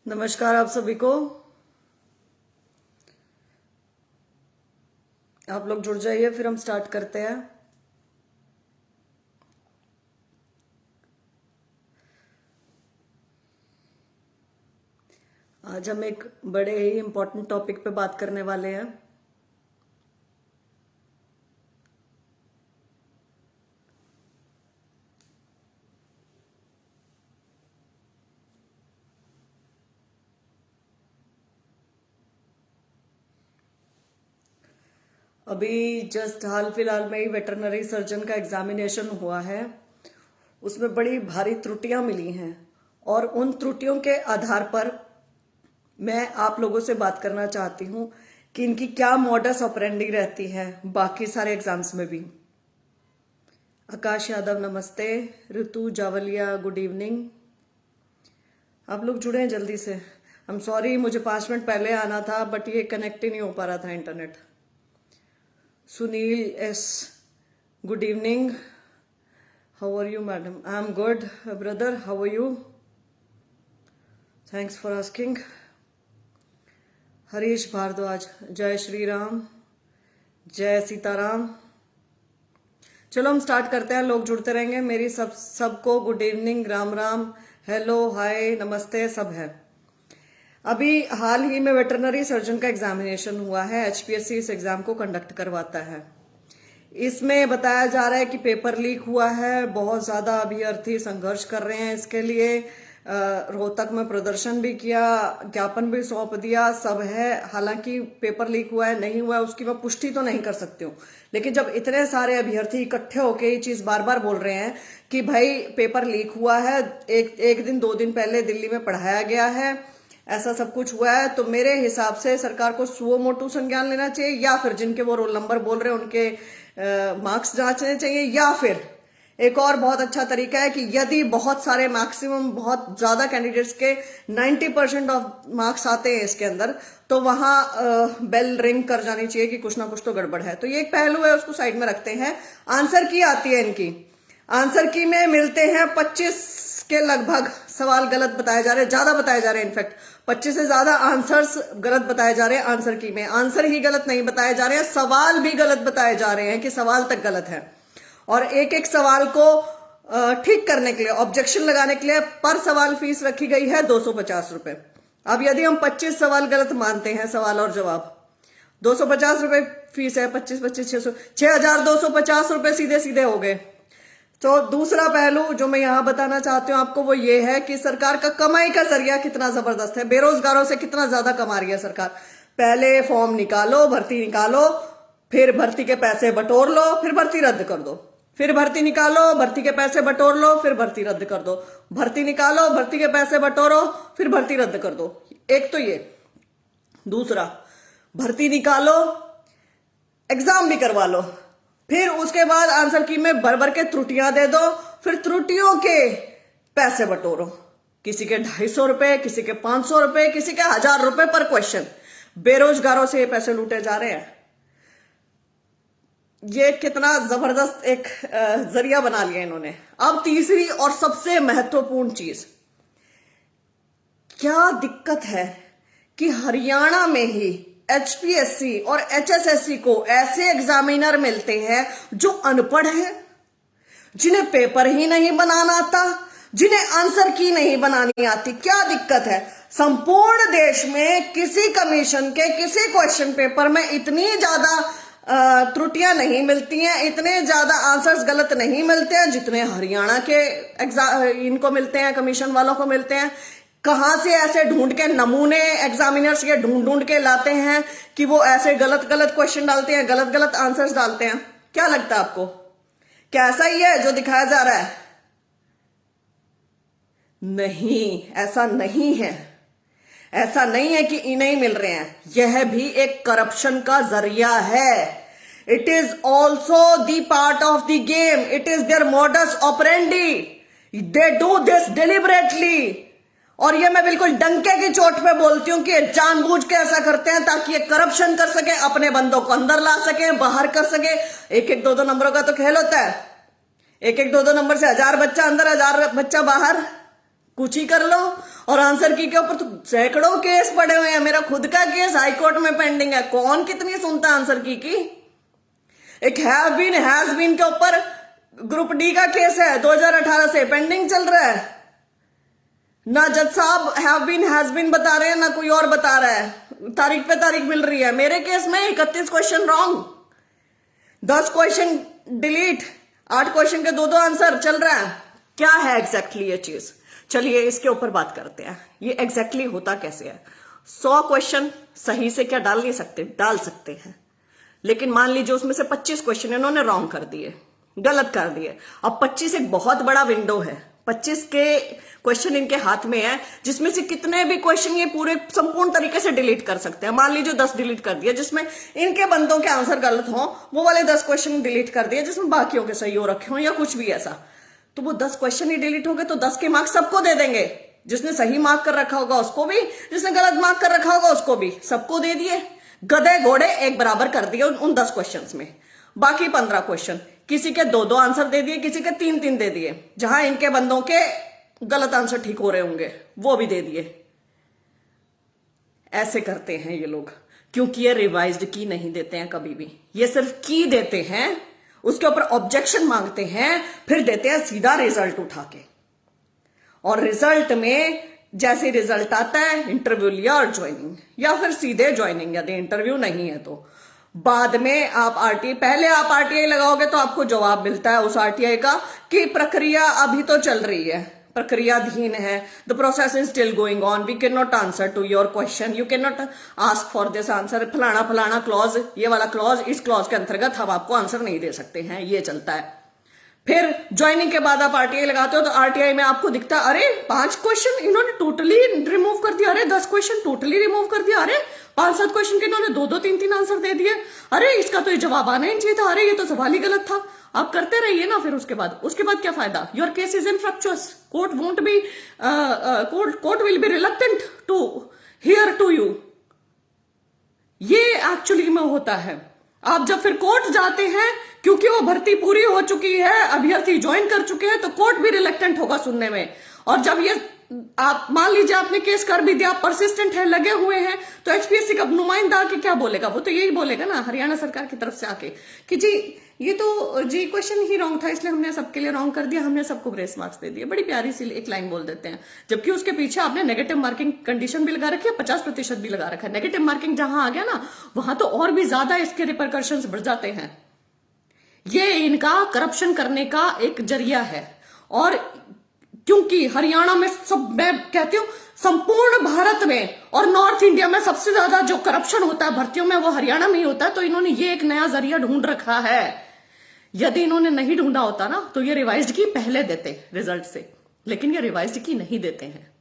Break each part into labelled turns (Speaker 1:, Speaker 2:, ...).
Speaker 1: नमस्कार आप सभी को। आप लोग जुड़ जाइए, फिर हम स्टार्ट करते हैं। आज हम एक बड़े ही इम्पोर्टेंट टॉपिक पे बात करने वाले हैं। अभी जस्ट हाल फिलहाल में ही वेटरनरी सर्जन का एग्जामिनेशन हुआ है। उसमें बड़ी भारी त्रुटियां मिली हैं और उन त्रुटियों के आधार पर मैं आप लोगों से बात करना चाहती हूं कि इनकी क्या मॉडस ऑपरेंडी रहती है बाकी सारे एग्जाम्स में भी। आकाश यादव नमस्ते, ऋतु जावलिया गुड इवनिंग। आप लोग जुड़े हैं जल्दी से। आई एम सॉरी, मुझे 5 मिनट पहले आना था बट ये कनेक्ट ही नहीं हो पा रहा था internet. Sunil S good evening, how are you madam? I am good brother, how are you? Thanks for asking. Harish Bhardwaj जय श्री राम, जय सीताराम। चलो हम स्टार्ट करते हैं, लोग जुड़ते रहेंगे। मेरी सबको good evening, Ram Ram, hello, hi, namaste सब है। अभी हाल ही में वेटरनरी सर्जन का एग्जामिनेशन हुआ है। एचपीएससी इस एग्जाम को कंडक्ट करवाता है। इसमें बताया जा रहा है कि पेपर लीक हुआ है, बहुत ज्यादा अभ्यर्थी संघर्ष कर रहे हैं इसके लिए। रोहतक में प्रदर्शन भी किया, ज्ञापन भी सौंप दिया, सब है। हालांकि पेपर लीक हुआ है नहीं हुआ है उसकी मैं पुष्टि तो नहीं कर सकती हूँ, लेकिन जब इतने सारे अभ्यर्थी इकट्ठे होके ये चीज बार बार बोल रहे हैं कि भाई पेपर लीक हुआ है, एक दिन 2 दिन पहले दिल्ली में पढ़ाया गया है, ऐसा सब कुछ हुआ है, तो मेरे हिसाब से सरकार को सुओ मोटू संज्ञान लेना चाहिए, या फिर जिनके वो रोल नंबर बोल रहे हैं उनके मार्क्स जांचने चाहिए, या फिर एक और बहुत अच्छा तरीका है कि यदि बहुत सारे मैक्सिमम बहुत ज्यादा कैंडिडेट्स के 90% ऑफ मार्क्स आते हैं इसके अंदर, तो वहां बेल रिंग कर जानी चाहिए कि कुछ ना कुछ तो गड़बड़ है। तो ये एक पहलू है, उसको साइड में रखते हैं। आंसर की आती है इनकी। आंसर की में मिलते हैं 25 के लगभग सवाल गलत बताए जा रहे हैं, ज्यादा बताए जा रहे हैं। इनफैक्ट 25 से ज्यादा आंसर्स गलत बताए जा रहे हैं आंसर की में। आंसर ही गलत नहीं बताए जा रहे हैं, सवाल भी गलत बताए जा रहे हैं कि सवाल तक गलत है। और एक एक सवाल को ठीक करने के लिए, ऑब्जेक्शन लगाने के लिए पर सवाल फीस रखी गई है 250 रुपए। अब यदि हम 25 सवाल गलत मानते हैं, सवाल और जवाब, 250 रुपए फीस है। 25 600 6250 रुपए सीधे सीधे हो गए। तो दूसरा पहलू जो मैं यहां बताना चाहती हूं आपको वो ये है कि सरकार का कमाई का जरिया कितना जबरदस्त है। बेरोजगारों से कितना ज्यादा कमा रही है सरकार। पहले फॉर्म निकालो, भर्ती निकालो, फिर भर्ती के पैसे बटोर लो, फिर भर्ती रद्द कर दो, फिर भर्ती निकालो, भर्ती के पैसे बटोर लो, फिर भर्ती रद्द कर दो, भर्ती निकालो, भर्ती के पैसे बटोरो, फिर भर्ती रद्द कर दो। एक तो ये। दूसरा, भर्ती निकालो, एग्जाम भी करवा लो, फिर उसके बाद आंसर की में भर भर के त्रुटियां दे दो, फिर त्रुटियों के पैसे बटोरो। किसी के 250 रुपए, किसी के 500 रुपए, किसी के 1000 रुपए पर क्वेश्चन। बेरोजगारों से ये पैसे लूटे जा रहे हैं। ये कितना जबरदस्त एक जरिया बना लिया इन्होंने। अब तीसरी और सबसे महत्वपूर्ण चीज, क्या दिक्कत है कि हरियाणा में ही एचपीएससी और एचएसएससी को ऐसे एग्जामिनर मिलते हैं जो अनपढ़ हैं, जिन्हें पेपर ही नहीं बनाना आता, जिन्हें आंसर की नहीं बनानी आती। क्या दिक्कत है? संपूर्ण देश में किसी कमीशन के किसी क्वेश्चन पेपर में इतनी ज्यादा त्रुटियां नहीं मिलती हैं, इतने ज्यादा आंसर्स गलत नहीं मिलते हैं जितने हरियाणा के इनको मिलते हैं, कमीशन वालों को मिलते हैं। कहां से ऐसे ढूंढ के नमूने एग्जामिनर्स ये ढूंढ ढूंढ के लाते हैं कि वो ऐसे गलत गलत क्वेश्चन डालते हैं, गलत गलत आंसर्स डालते हैं? क्या लगता है आपको? क्या ऐसा ही है जो दिखाया जा रहा है? नहीं, ऐसा नहीं है। ऐसा नहीं है कि इन्हें ही मिल रहे हैं। यह भी एक करप्शन का जरिया है। It is also the part of the game. It is their modus operandi. They do this deliberately. और ये मैं बिल्कुल डंके की चोट पे बोलती हूं कि ये जानबूझ के ऐसा करते हैं ताकि ये करप्शन कर सके, अपने बंदों को अंदर ला सके, बाहर कर सके। एक एक दो दो नंबरों का तो खेल होता है। एक एक दो दो नंबर से 1000 बच्चा अंदर, 1000 बच्चा बाहर। कुछ ही कर लो। और आंसर की के ऊपर तो सैकड़ों केस पड़े हुए हैं, मेरा खुद का केस हाईकोर्ट में पेंडिंग है, कौन कितनी सुनता आंसर की। एक हैज बीन के ऊपर ग्रुप डी का केस है 2018 से पेंडिंग चल रहा है, ना जज साहब हैज बीन बता रहे हैं ना कोई और बता रहा है, तारीख पे तारीख मिल रही है। मेरे केस में 31 question wrong, 10 question delete, 8 question के 2-2 आंसर चल रहा है। क्या है एग्जैक्टली ये चीज, चलिए इसके ऊपर बात करते हैं। ये एग्जैक्टली होता कैसे है। 100 क्वेश्चन सही से क्या डाल नहीं सकते, डाल सकते हैं, लेकिन मान लीजिए उसमें से 25 क्वेश्चन इन्होंने रॉन्ग कर दिए, गलत कर दिए। अब 25 एक बहुत बड़ा विंडो है, 25 के क्वेश्चन इनके हाथ में है, जिसमें से कितने भी क्वेश्चन ये पूरे संपूर्ण तरीके से डिलीट कर सकते हैं। मान लीजिए 10 डिलीट कर दिया जिसमें इनके बंदों के आंसर गलत हो, वो वाले 10 क्वेश्चन डिलीट कर दिए जिसमें बाकियों के सही हो रखे हो या कुछ भी ऐसा, तो वो 10 क्वेश्चन ही डिलीट हो गए, तो 10 के मार्क्स सबको दे देंगे। जिसने सही मार्क कर रखा होगा उसको भी, जिसने गलत मार्क कर रखा होगा उसको भी, सबको दे दिए। गधे घोड़े एक बराबर कर दिए उन 10 क्वेश्चंस में। बाकी 15 क्वेश्चन किसी के 2-2 आंसर दे दिए, किसी के 3-3 दे दिए, जहां इनके बंदों के गलत आंसर ठीक हो रहे होंगे वो भी दे दिए। ऐसे करते हैं ये लोग, क्योंकि ये रिवाइज्ड की नहीं देते हैं कभी भी, ये सिर्फ की देते हैं, उसके ऊपर ऑब्जेक्शन मांगते हैं, फिर देते हैं सीधा रिजल्ट उठा के। और रिजल्ट में जैसे रिजल्ट आता है इंटरव्यू लिया और ज्वाइनिंग, या फिर सीधे ज्वाइनिंग यदि इंटरव्यू नहीं है तो। बाद में आप आरटीआई, पहले आप आरटीआई लगाओगे तो आपको जवाब मिलता है उस आरटीआई का कि प्रक्रिया अभी तो चल रही है, प्रक्रियाधीन है, the process is still going on, we can not answer to your question, you can not ask for this answer, फलाना फलाना क्लॉज, ये वाला क्लॉज, इस क्लॉज के अंतर्गत हम आपको आंसर नहीं दे सकते हैं, ये चलता है। फिर ज्वाइनिंग के बाद आप आरटीआई लगाते हो तो आरटीआई में आपको दिखता है अरे 5 क्वेश्चन इन्होंने टोटली रिमूव कर दिया, अरे 10 क्वेश्चन टोटली रिमूव कर दिया, अरे 5-7 क्वेश्चन के इन्होंने 2-2 3-3 आंसर दे दिए, अरे इसका तो ये जवाब आना ही चाहिए था, अरे ये तो सवाल ही गलत था। आप करते रहिए ना। फिर उसके बाद क्या फायदा, your case is infructuous, court won't be, court will be reluctant to hear to you. ये एक्चुअली में होता है। आप जब फिर कोर्ट जाते हैं, क्योंकि वो भर्ती पूरी हो चुकी है, अभ्यर्थी ज्वाइन कर चुके हैं, तो कोर्ट भी रिलक्टेंट होगा सुनने में। और जब ये आप मान लीजिए आपने केस कर भी दिया, परसिस्टेंट है, लगे हुए हैं, तो एचपीएससी का नुमाइंदा आके क्या बोलेगा, वो तो यही बोलेगा ना हरियाणा सरकार की तरफ से आके कि जी ये तो जी क्वेश्चन ही रॉन्ग था, इसलिए हमने सबके लिए रॉन्ग कर दिया, हमने सबको ग्रेस मार्क्स दे दिए। बड़ी प्यारी सी एक लाइन बोल देते हैं, जबकि उसके पीछे आपने नेगेटिव मार्किंग कंडीशन भी लगा रखी है, 50% भी लगा रखा है। नेगेटिव मार्किंग जहां आ गया ना, वहां तो और भी ज्यादा इसके रिपरकर्शंस बढ़ जाते हैं। ये इनका करप्शन करने का एक जरिया है। और क्योंकि हरियाणा में सब, मैं कहती हूं संपूर्ण भारत में और नॉर्थ इंडिया में सबसे ज्यादा जो करप्शन होता है भर्तियों में वो हरियाणा में ही होता है, तो इन्होंने ये एक नया जरिया ढूंढ रखा है। यदि इन्होंने नहीं ढूंढा होता ना तो ये रिवाइज्ड की पहले देते रिजल्ट से, लेकिन ये रिवाइज्ड की नहीं देते हैं।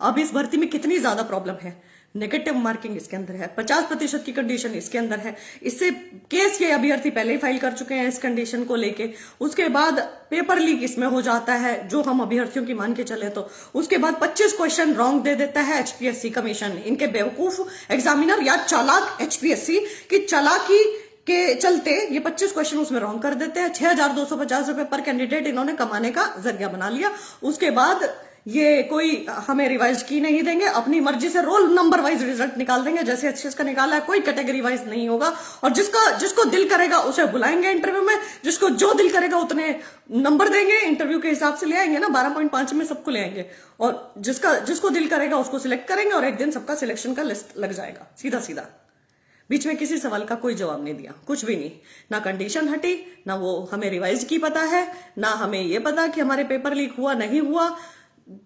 Speaker 1: अब इस भर्ती में कितनी ज्यादा प्रॉब्लम है, नेगेटिव मार्किंग इसके अंदर है, 50% की कंडीशन इसके अंदर है। इससे केस ये अभ्यर्थी पहले ही फाइल कर चुके हैं इस कंडीशन को लेके। उसके बाद पेपर लीक इसमें हो जाता है, जो हम अभ्यर्थियों की मान के चले तो। उसके बाद 25 क्वेश्चन रॉन्ग दे देता है एचपीएससी कमीशन, इनके बेवकूफ एग्जामिनर या चालाक एचपीएससी की चालाकी के चलते ये 25 क्वेश्चन उसमें रॉन्ग कर देते हैं। 6,250 रुपए पर कैंडिडेट इन्होंने कमाने का जरिया बना लिया। उसके बाद ये कोई हमें रिवाइज की नहीं देंगे, अपनी मर्जी से रोल नंबर वाइज रिजल्ट निकाल देंगे, जैसे एचएस का निकाला है, कोई कैटेगरी वाइज नहीं होगा। और जिसको दिल करेगा उसे बुलाएंगे इंटरव्यू में, जिसको जो दिल करेगा उतने नंबर देंगे, इंटरव्यू के हिसाब से ले आएंगे ना, 12.5 में सबको ले आएंगे। और जिसको दिल करेगा उसको सिलेक्ट करेंगे और एक दिन सबका सिलेक्शन का लिस्ट लग जाएगा, सीधा सीधा। बीच में किसी सवाल का कोई जवाब नहीं दिया, कुछ भी नहीं, ना कंडीशन हटी, ना वो हमें रिवाइज की पता है, ना हमें ये पता कि हमारे पेपर लीक हुआ नहीं हुआ,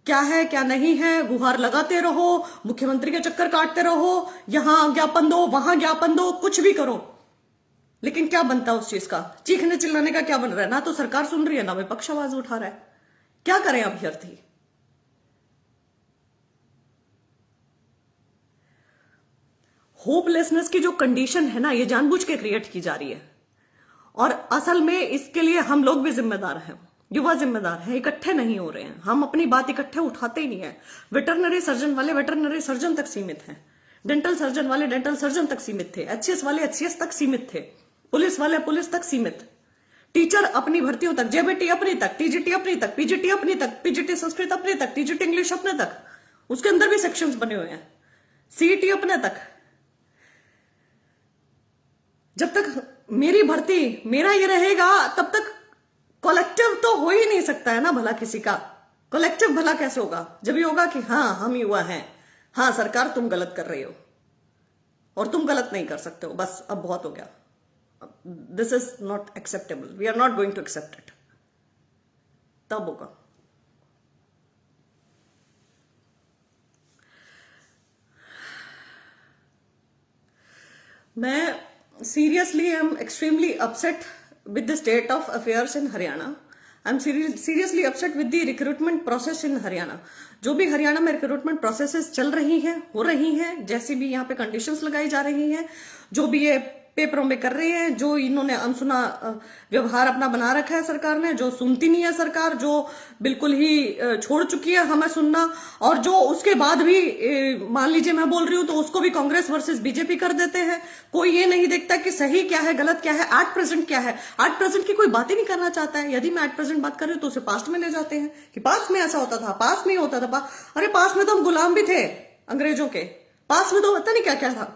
Speaker 1: क्या है क्या नहीं है। गुहार लगाते रहो, मुख्यमंत्री के चक्कर काटते रहो, यहां ज्ञापन दो वहां ज्ञापन दो, कुछ भी करो, लेकिन क्या बनता है उस चीज का, चीखने चिल्लाने का क्या बन रहा है। ना तो सरकार सुन रही है, ना विपक्ष आवाज उठा रहा है। क्या करें अभ्यर्थी। होपलेसनेस की जो कंडीशन है ना, ये जानबूझ के क्रिएट की जा रही है। और असल में इसके लिए हम लोग भी जिम्मेदार हैं, युवा जिम्मेदार हैं, इकट्ठे नहीं हो रहे हैं। हम अपनी बात इकट्ठे उठाते ही नहीं है। वेटरनरी सर्जन वाले वेटरनरी सर्जन तक सीमित हैं, डेंटल सर्जन वाले डेंटल सर्जन तक सीमित थे, एचसीएस वाले एचसीएस तक सीमित थे, पुलिस वाले पुलिस तक सीमित, टीचर अपनी भर्तियों तक, जेबीटी अपनी तक, टीजीटी अपनी तक, पीजीटी अपनी तक, पीजीटी संस्कृत अपने तक, टीजीटी इंग्लिश अपने तक, उसके अंदर भी सेक्शंस बने हुए हैं, सीईटी अपने तक। जब तक मेरी भर्ती मेरा ये रहेगा तब तक कलेक्टिव तो हो ही नहीं सकता है ना भला किसी का। कलेक्टिव भला कैसे होगा? जब ये होगा कि हाँ हम युवा हैं, हाँ सरकार तुम गलत कर रही हो और तुम गलत नहीं कर सकते हो, बस अब बहुत हो गया, this is not acceptable, we are not going to accept it, तब होगा। मैं seriously am extremely upset with the state of affairs in Haryana. I'm seriously upset with the recruitment process in Haryana. जो भी हरियाणा में recruitment processes चल रही हैं, हो रही हैं, जैसी भी यहाँ पे कंडीशंस लगाई जा रही हैं, जो भी ये पेपरों में कर रहे हैं, जो इन्होंने अनसुना व्यवहार अपना बना रखा है सरकार ने, जो सुनती नहीं है सरकार, जो बिल्कुल ही छोड़ चुकी है हमें सुनना, और जो उसके बाद भी मान लीजिए मैं बोल रही हूं तो उसको भी कांग्रेस वर्सेस बीजेपी कर देते हैं। कोई ये नहीं देखता कि सही क्या है, गलत क्या है, एट प्रेजेंट क्या है। एट प्रेजेंट की कोई बात ही नहीं करना चाहता है। यदि मैं एट प्रेजेंट बात कर रही हूँ तो उसे पास्ट में ले जाते हैं कि पास्ट में ऐसा होता था, पास्ट में ही होता था। अरे पास्ट में तो हम गुलाम भी थे अंग्रेजों के, पास्ट में तो पता नहीं क्या क्या था।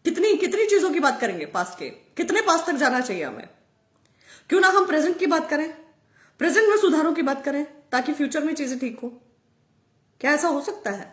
Speaker 1: कितनी कितनी चीजों की बात करेंगे पास्ट के, कितने पास्ट तक जाना चाहिए हमें? क्यों ना हम प्रेजेंट की बात करें, प्रेजेंट में सुधारों की बात करें, ताकि फ्यूचर में चीजें ठीक हो। क्या ऐसा हो सकता है?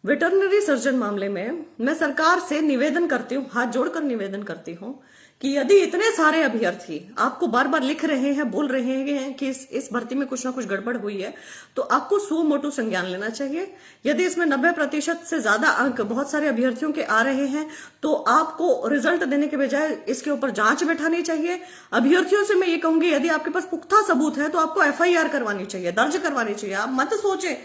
Speaker 1: वेटरनरी सर्जन मामले में मैं सरकार से निवेदन करती हूं, हाथ जोड़कर निवेदन करती हूं कि यदि इतने सारे अभ्यर्थी आपको बार बार लिख रहे हैं, बोल रहे हैं कि इस भर्ती में कुछ ना कुछ गड़बड़ हुई है, तो आपको सो मोटो संज्ञान लेना चाहिए। यदि इसमें 90% से ज्यादा अंक बहुत सारे अभ्यर्थियों के आ रहे हैं तो आपको रिजल्ट देने के बजाय इसके ऊपर जांच बैठानी चाहिए। अभ्यर्थियों से मैं ये कहूंगी, यदि आपके पास पुख्ता सबूत है तो आपको FIR करवानी चाहिए, दर्ज करवानी चाहिए। आप मत सोचे,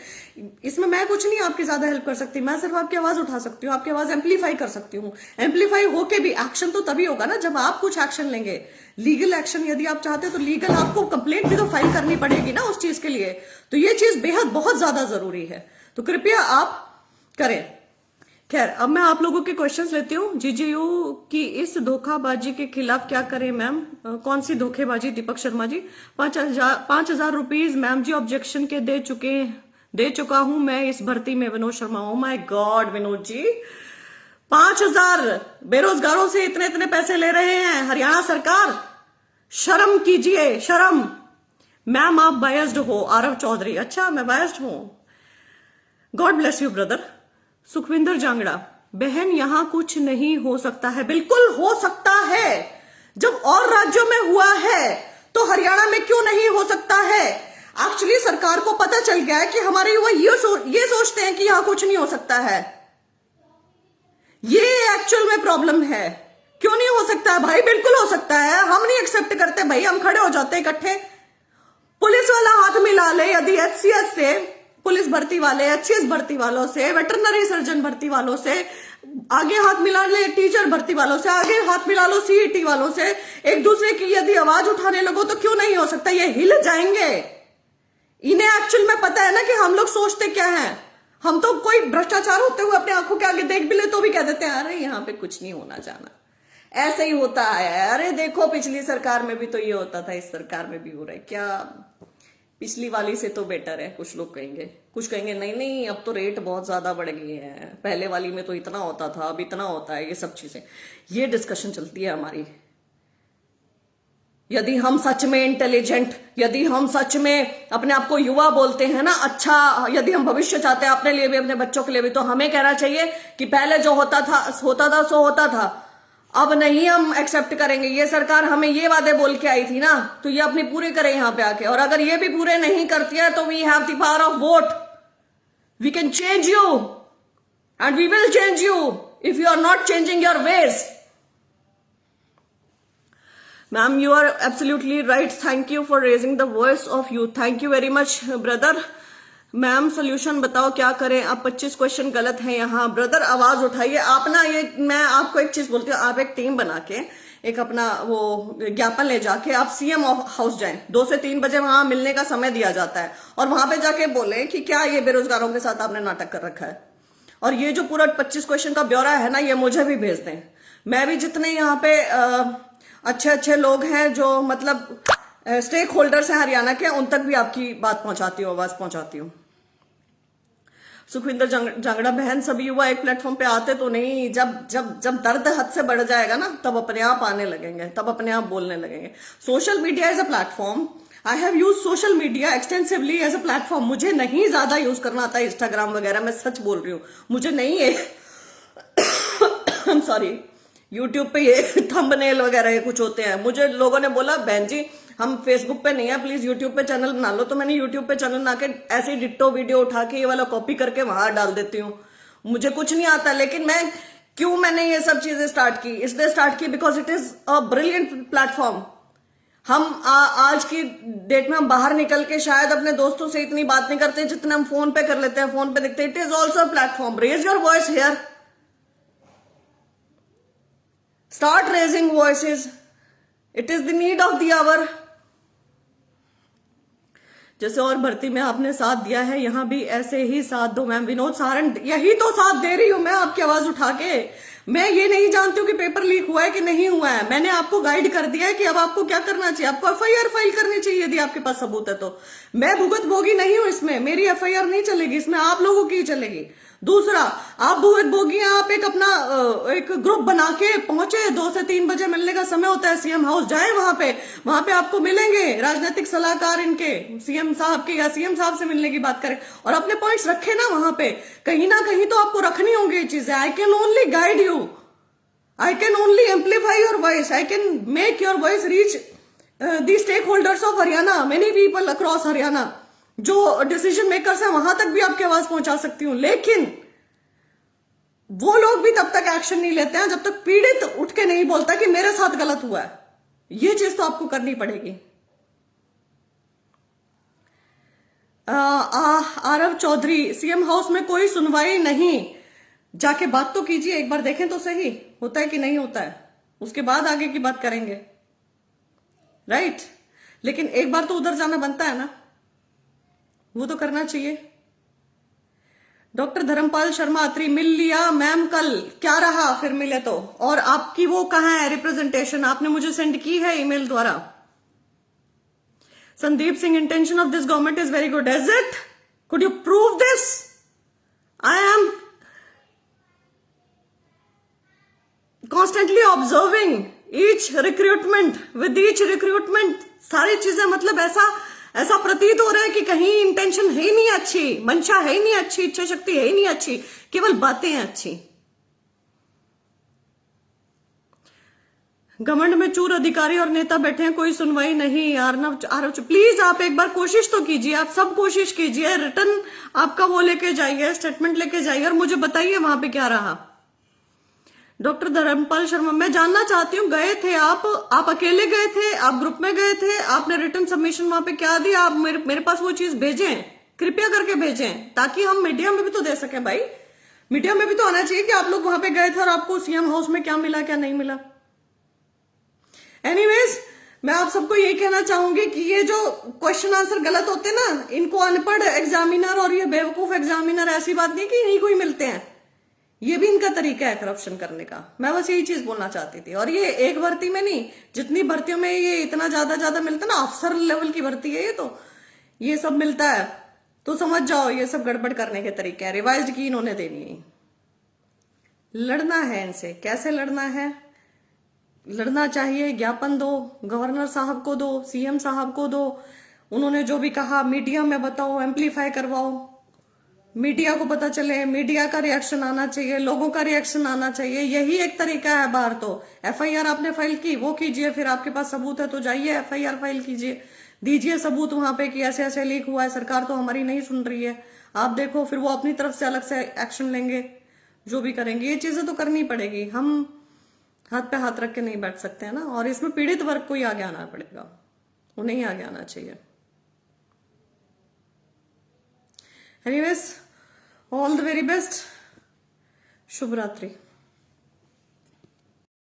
Speaker 1: इसमें मैं कुछ नहीं आपकी ज्यादा हेल्प कर सकती, मैं सिर्फ आपकी आवाज उठा सकती हूँ, आपकी आवाज एम्पलीफाई कर सकती हूँ। एम्पलीफाई होके भी एक्शन तो तभी होगा ना जब आप कुछ एक्शन लेंगे, लीगल एक्शन। यदि आप चाहते हो तो लीगल आपको कंप्लेंट भी तो फाइल करनी पड़ेगी ना उस चीज के लिए, तो ये चीज बेहद बहुत ज्यादा जरूरी है, तो कृपया आप करें। खैर, अब मैं आप लोगों के क्वेश्चंस लेती हूँ। जीजीयू की इस धोखाबाजी के खिलाफ क्या करें मैम? कौन सी धोखेबाजी? Deepak Sharma ji, 5,000 rupees ma'am ji objection के दे चुका हूं मैं इस भर्ती में। Vinod Sharma, oh my God Vinod ji, 5,000 बेरोजगारों से इतने इतने पैसे ले रहे हैं हरियाणा सरकार, शर्म कीजिए, शर्म। मैम आप बायस्ड हो। आरव चौधरी, अच्छा मैं बायस्ड हूं, God bless you brother. Sukhvinder Jangra, बहन यहां कुछ नहीं हो सकता है। बिल्कुल हो सकता है, जब और राज्यों में हुआ है तो हरियाणा में क्यों नहीं हो सकता है? एक्चुअली सरकार को पता चल गया है कि हमारे युवा ये सोचते हैं कि यहां कुछ नहीं हो सकता है। ये एक्चुअल में प्रॉब्लम है। क्यों नहीं हो सकता है भाई? बिल्कुल हो सकता है। हम नहीं एक्सेप्ट करते भाई, हम खड़े हो जाते हैं इकट्ठे। पुलिस वाला हाथ मिला ले, यदि HCS से पुलिस भर्ती वाले, HCS भर्ती वालों से, वेटरनरी सर्जन भर्ती वालों से आगे हाथ मिला ले, टीचर भर्ती वालों से आगे हाथ मिला लो, CET वालों से, एक दूसरे की यदि आवाज उठाने लगो तो क्यों नहीं हो सकता? ये हिल जाएंगे। इन्हें एक्चुअल में पता है ना कि हम लोग सोचते क्या हैं। हम तो कोई भ्रष्टाचार होते हुए अपने आंखों के आगे देख भी ले तो भी कह देते हैं अरे यहाँ पे कुछ नहीं होना जाना, ऐसे ही होता है। अरे देखो पिछली सरकार में भी तो ये होता था, इस सरकार में भी हो रहा है। क्या पिछली वाली से तो बेटर है? कुछ लोग कहेंगे, कुछ कहेंगे नहीं नहीं अब तो रेट बहुत ज्यादा बढ़ गई है, पहले वाली में तो इतना होता था अब इतना होता है। ये सब चीजें, ये डिस्कशन चलती है हमारी। यदि हम सच में इंटेलिजेंट, यदि हम सच में अपने आप को युवा बोलते हैं ना, अच्छा, यदि हम भविष्य चाहते हैं अपने लिए भी अपने बच्चों के लिए भी, तो हमें कहना चाहिए कि पहले जो होता था सो होता था, अब नहीं हम एक्सेप्ट करेंगे। ये सरकार हमें ये वादे बोल के आई थी ना, तो ये अपने पूरे करे यहाँ पे आके। और अगर ये भी पूरे नहीं करती है तो we have the power of vote, we can change you and we will change you if you are not changing your ways. Ma'am, you are absolutely right. Thank you for raising the voice of youth. Thank you very much, brother. Ma'am solution बताओ क्या करें? अब 25 question गलत है यहाँ। Brother आवाज उठाइए आप ना। ये मैं आपको एक चीज बोलती हूँ, आप एक टीम बना के एक अपना वो ज्ञापन ले जाके आप CM हाउस जाएं। 2 से 3 बजे वहां मिलने का समय दिया जाता है, और वहां पे जाके बोले कि क्या ये बेरोजगारों के साथ आपने नाटक कर रखा है। और ये जो पूरा 25 क्वेश्चन का ब्यौरा है ना, ये मुझे भी भेज दें। मैं भी जितने यहाँ पे अच्छे अच्छे लोग हैं जो मतलब स्टेक होल्डर्स हैं हरियाणा के, उन तक भी आपकी बात पहुंचाती हूँ, आवाज पहुंचाती हूँ। सुखविंदर जांगड़ा बहन, सभी युवा एक प्लेटफॉर्म पे आते तो नहीं, जब जब जब दर्द हद से बढ़ जाएगा ना, तब अपने आप आने लगेंगे, तब अपने आप बोलने लगेंगे। Social media as a platform, I have use social media extensively as a platform. मुझे नहीं ज्यादा यूज करना आता इंस्टाग्राम वगैरह, मैं सच बोल रही हूँ, मुझे नहीं है। सॉरी, यूट्यूब पे ये थंबनेल वगैरह ये कुछ होते हैं, मुझे लोगों ने बोला बहन जी हम फेसबुक पे नहीं है, प्लीज यूट्यूब पे चैनल बना लो, तो मैंने यूट्यूब पे चैनल बना के ऐसे डिट्टो वीडियो उठा के ये वाला कॉपी करके वहां डाल देती हूँ। मुझे कुछ नहीं आता, लेकिन मैंने ये सब चीजें स्टार्ट की, इसलिए स्टार्ट की because it is a brilliant platform. हम आज की डेट में हम बाहर निकल के शायद अपने दोस्तों से इतनी बात नहीं करते जितना हम फोन पे कर लेते हैं, फोन पे दिखते। It is also platform, raise your voice here, start raising voices, it is the need of the hour. जैसे और भर्ती में आपने साथ दिया है, यहां भी ऐसे ही साथ दो मैम। विनोद सारंग, यही तो साथ दे रही हूं मैं आपकी आवाज उठा के। मैं ये नहीं जानती हूँ कि पेपर लीक हुआ है कि नहीं हुआ है, मैंने आपको गाइड कर दिया है कि अब आपको क्या करना चाहिए। आपको एफआईआर फाइल करनी चाहिए यदि आपके पास सबूत है तो। मैं भुगत भोगी नहीं हूं इसमें, मेरी एफआईआर नहीं चलेगी इसमें, आप लोगों की चलेगी। दूसरा, आप भुगत भोगी हैं, आप एक अपना एक ग्रुप बना के पहुंचे, 2 से 3 बजे मिलने का समय होता है सीएम हाउस, जाए वहां पे आपको मिलेंगे राजनीतिक सलाहकार इनके, सीएम साहब के, या सीएम साहब से मिलने की बात करें और अपने पॉइंट्स रखे ना वहां पे। कहीं ना कहीं तो आपको रखनी होंगी ये चीजें। I can only guide you, I can only amplify your voice. I can make your voice reach the stakeholders of Haryana, many people across Haryana. जो डिसीजन मेकर्स हैं वहां तक भी आपकी आवाज पहुंचा सकती हूं, लेकिन वो लोग भी तब तक एक्शन नहीं लेते हैं जब तक पीड़ित उठ के नहीं बोलता कि मेरे साथ गलत हुआ है। ये चीज तो आपको करनी पड़ेगी। आरव चौधरी, सीएम हाउस में कोई सुनवाई नहीं, जाके बात तो कीजिए, एक बार देखें तो सही होता है कि नहीं होता है, उसके बाद आगे की बात करेंगे, राइट। लेकिन एक बार तो उधर जाना बनता है ना, वो तो करना चाहिए। डॉक्टर धर्मपाल शर्मा अत्री, मिल लिया मैम कल, क्या रहा फिर मिले तो? और आपकी वो कहां है रिप्रेजेंटेशन? आपने मुझे सेंड की है ईमेल द्वारा। Sandeep Singh, intention of this government is very good, is it? Could you prove this? I am constantly observing each recruitment, with each recruitment सारी चीजें मतलब ऐसा प्रतीत हो रहा है कि कहीं इंटेंशन है ही नहीं अच्छी, मंशा है ही नहीं अच्छी, इच्छा शक्ति है ही नहीं अच्छी, केवल बातें हैं अच्छी। घमंड में चूर अधिकारी और नेता बैठे हैं, कोई सुनवाई नहीं। आरव, प्लीज आप एक बार कोशिश तो कीजिए, आप सब कोशिश कीजिए, रिटर्न आपका वो लेके जाइए, स्टेटमेंट लेके जाइए और मुझे बताइए वहां पे क्या रहा। डॉक्टर धर्मपाल शर्मा, मैं जानना चाहती हूँ, गए थे आप अकेले गए थे, आप ग्रुप में गए थे, आपने रिटर्न सबमिशन वहां पे क्या दिया? आप मेरे पास वो चीज भेजें, कृपया करके भेजें, ताकि हम मीडिया में भी तो दे सकें। भाई मीडिया में भी तो आना चाहिए कि आप लोग वहां पे गए थे और आपको सीएम हाउस में क्या मिला क्या नहीं मिला। एनीवेज, मैं आप सबको यही कहना चाहूंगी कि ये जो क्वेश्चन आंसर गलत होते ना, इनको अनपढ़ एग्जामिनर और ये बेवकूफ एग्जामिनर, ऐसी बात नहीं कि नहीं कोई मिलते हैं, ये भी इनका तरीका है करप्शन करने का। मैं बस यही चीज बोलना चाहती थी। और ये एक भर्ती में नहीं, जितनी भर्तियों में ये इतना ज्यादा मिलता ना, अफसर लेवल की भर्ती है ये, तो ये सब मिलता है, तो समझ जाओ ये सब गड़बड़ करने के तरीके हैं। रिवाइज्ड की इन्होंने देनी है। लड़ना है इनसे, कैसे लड़ना है? लड़ना चाहिए, ज्ञापन दो, गवर्नर साहब को दो, सीएम साहब को दो, उन्होंने जो भी कहा मीडिया में बताओ, एम्पलीफाई करवाओ, मीडिया को पता चले, मीडिया का रिएक्शन आना चाहिए, लोगों का रिएक्शन आना चाहिए। यही एक तरीका है बाहर। तो एफआईआर आपने फाइल की, वो कीजिए, फिर आपके पास सबूत है तो जाइए एफआईआर फाइल कीजिए, दीजिए सबूत वहां पे कि ऐसे ऐसे लीक हुआ है, सरकार तो हमारी नहीं सुन रही है, आप देखो, फिर वो अपनी तरफ से अलग से एक्शन लेंगे, जो भी करेंगे। ये चीजें तो करनी पड़ेगी, हम हाथ पे हाथ रख के नहीं बैठ सकते हैं ना। और इसमें पीड़ित वर्ग को ही आगे आना पड़ेगा, उन्हें ही आगे आना चाहिए। Anyways, all the very best, शुभ रात्रि।